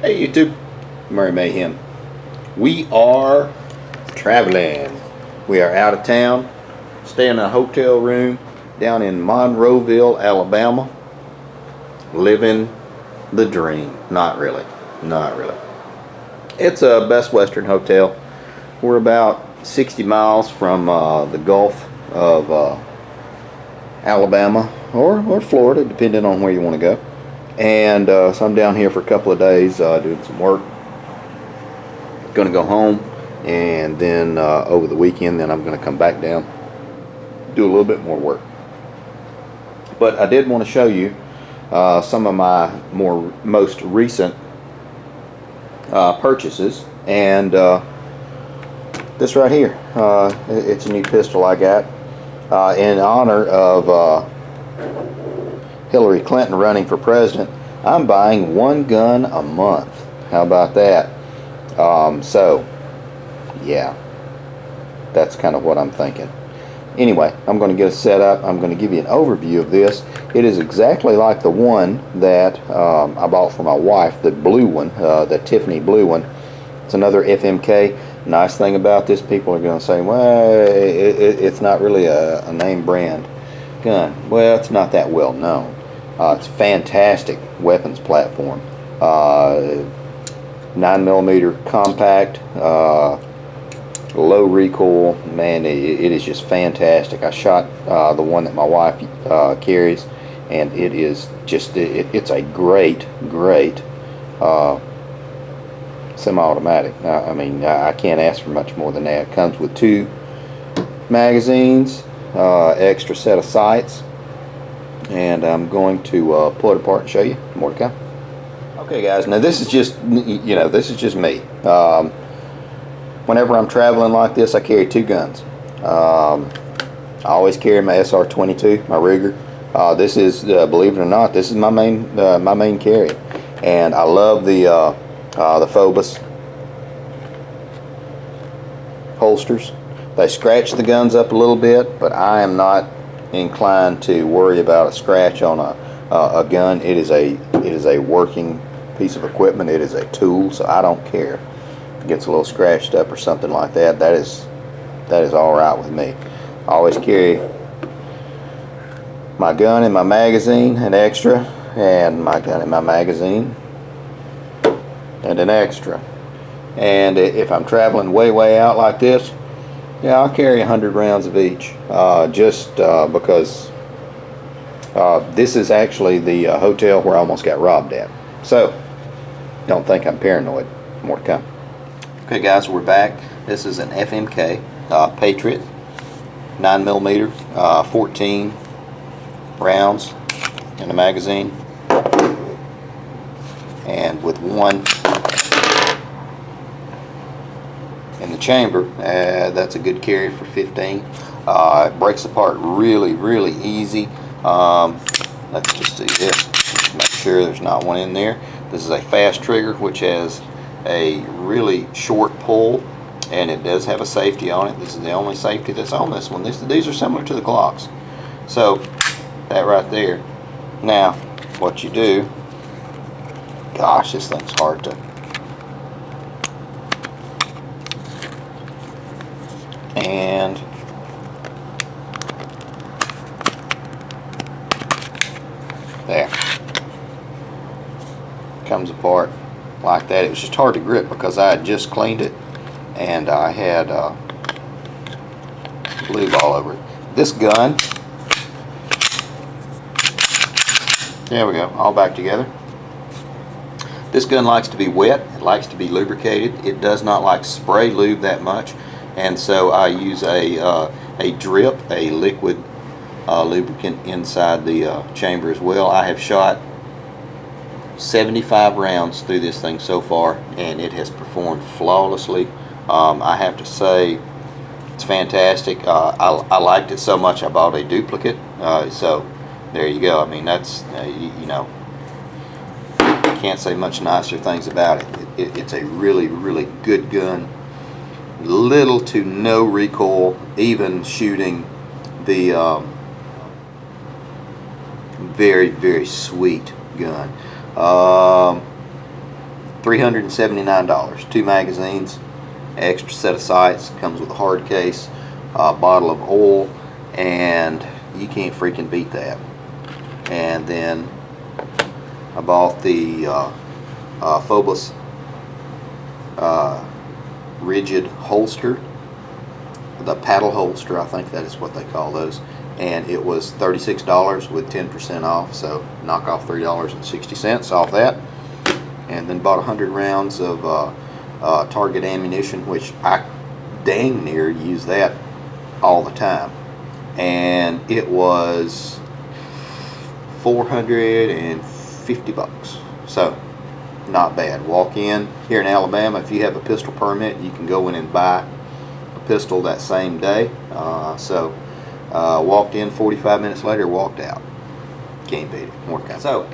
Hey YouTube, Murray Mayhem. We are traveling. We are out of town, staying in a hotel room down in Monroeville, Alabama. Living the dream. Not really. Not really. It's a Best Western hotel. We're about 60 miles from the Gulf of Alabama or Florida, depending on where you want to go. And so I'm down here for a couple of days doing some work. Going to go home, and then over the weekend, then I'm going to come back down, do a little bit more work. But I did want to show you some of my most recent purchases, and this right here, it's a new pistol I got in honor of Hillary Clinton running for president. I'm buying one gun a month. How about that? So yeah, that's kind of what I'm thinking. Anyway, I'm going to get it set up. I'm going to give you an overview of this. It is exactly like the one that I bought for my wife, the blue one, the Tiffany blue one. It's another FMK. Nice thing about this, people are going to say, well, it's not really a name brand gun. Well, it's not that well known. It's a fantastic weapons platform. 9mm compact, low recoil. Man, it is just fantastic. I shot the one that my wife carries, and it is just it's a great semi-automatic. I mean, I can't ask for much more than that. It comes with 2 magazines, extra set of sights, and I'm going to pull it apart and show you. More to come. Okay guys, now this is just, this is just me. Whenever I'm traveling like this, I carry 2 guns. I always carry my SR-22, my Ruger. This is, believe it or not, this is my main carry, and I love the Phobos holsters. They scratch the guns up a little bit, but I am not inclined to worry about a scratch on a gun. It is a working piece of equipment. It is a tool, so I don't care if it gets a little scratched up or something like that. That is all right with me. I always carry my gun and my magazine, an extra, and my gun and my magazine and an extra. And if I'm traveling way out like this, yeah, I'll carry 100 rounds of each, just because this is actually the hotel where I almost got robbed at. So don't think I'm paranoid. More to come. Okay guys, we're back. This is an FMK Patriot 9mm, 14 rounds in the magazine, and with 1 in the chamber. That's a good carry for 15. It breaks apart really easy. Let's just do this. Just make sure there's not one in there. This is a fast trigger, which has a really short pull, and it does have a safety on it. This is the only safety that's on this one. These are similar to the Glocks. So that right there. Now what you do, gosh, this thing's hard to, and there, comes apart like that. It was just hard to grip because I had just cleaned it, and I had lube all over it. This gun, there we go, all back together. This gun likes to be wet. It likes to be lubricated. It does not like spray lube that much, and so I use a drip, a liquid lubricant inside the chamber as well. I have shot 75 rounds through this thing so far, and it has performed flawlessly. I have to say, it's fantastic. I liked it so much I bought a duplicate. So there you go. I mean, that's can't say much nicer things about it. It's a really good gun. Little to no recoil, even shooting the very sweet gun. $379. 2 magazines, extra set of sights, comes with a hard case, a bottle of oil, and you can't freaking beat that. And then I bought the Phobos rigid holster, the paddle holster, I think that is what they call those, and it was $36 with 10% off, so knock off $3.60 off that. And then bought 100 rounds of target ammunition, which I dang near use that all the time, and it was $450, so not bad. Walk in here in Alabama, if you have a pistol permit, you can go in and buy a pistol that same day. Walked in, 45 minutes later, walked out. Can't beat it. Work out. So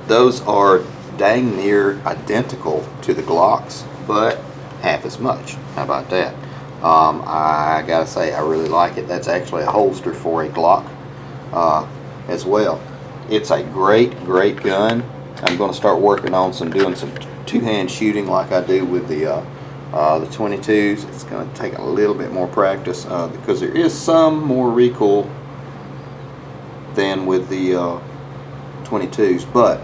those are dang near identical to the Glocks, but half as much. How about that? I gotta say, I really like it. That's actually a holster for a Glock as well. It's a great gun. I'm going to start working on doing some two-hand shooting like I do with the 22s. It's going to take a little bit more practice because there is some more recoil than with the 22s, but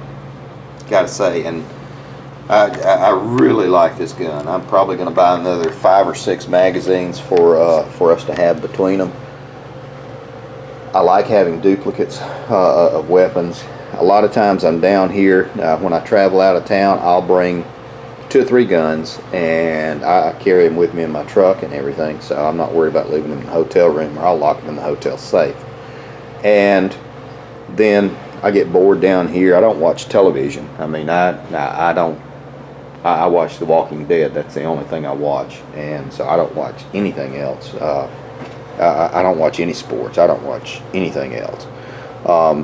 gotta say, and I really like this gun. I'm probably going to buy another 5 or 6 magazines for us to have between them. I like having duplicates of weapons. A lot of times I'm down here, when I travel out of town, I'll bring 2 or 3 guns, and I carry them with me in my truck and everything, so I'm not worried about leaving them in the hotel room, or I'll lock them in the hotel safe. And then I get bored down here. I don't watch television. I mean, I watch The Walking Dead. That's the only thing I watch, and so I don't watch anything else. I don't watch any sports. I don't watch anything else.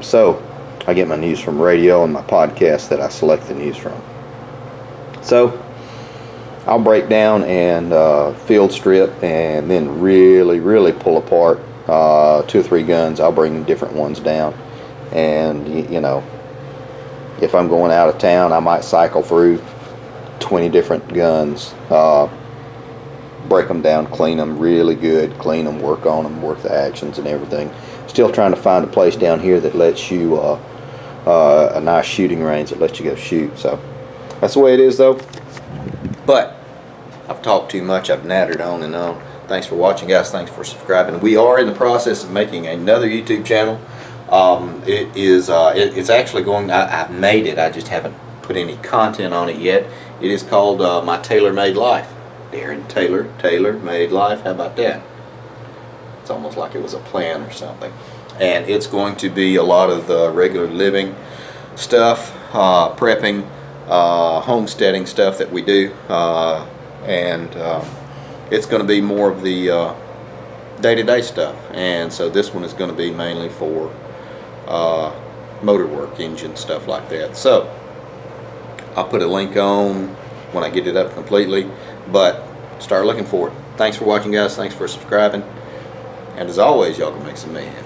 So I get my news from radio and my podcast that I select the news from. So I'll break down and field strip, and then really pull apart 2 or 3 guns. I'll bring different ones down, and you know, if I'm going out of town, I might cycle through 20 different guns, break them down, clean them really good, clean them, work on them, work the actions and everything. Still trying to find a place down here that lets you a nice shooting range that lets you go shoot. So that's the way it is, though. But I've talked too much. I've nattered on and on. Thanks for watching, guys. Thanks for subscribing. We are in the process of making another YouTube channel. It's actually going. I've made it. I just haven't put any content on it yet. It is called My Tailor-Made Life. Darren Taylor, Tailor-Made Life. How about that? It's almost like it was a plan or something. And it's going to be a lot of the regular living stuff, prepping, homesteading stuff that we do, and it's going to be more of the day-to-day stuff. And so this one is going to be mainly for motor work, engine stuff like that. So I'll put a link on when I get it up completely, but start looking for it. Thanks for watching, guys. Thanks for subscribing, and as always, y'all can make some mayhem.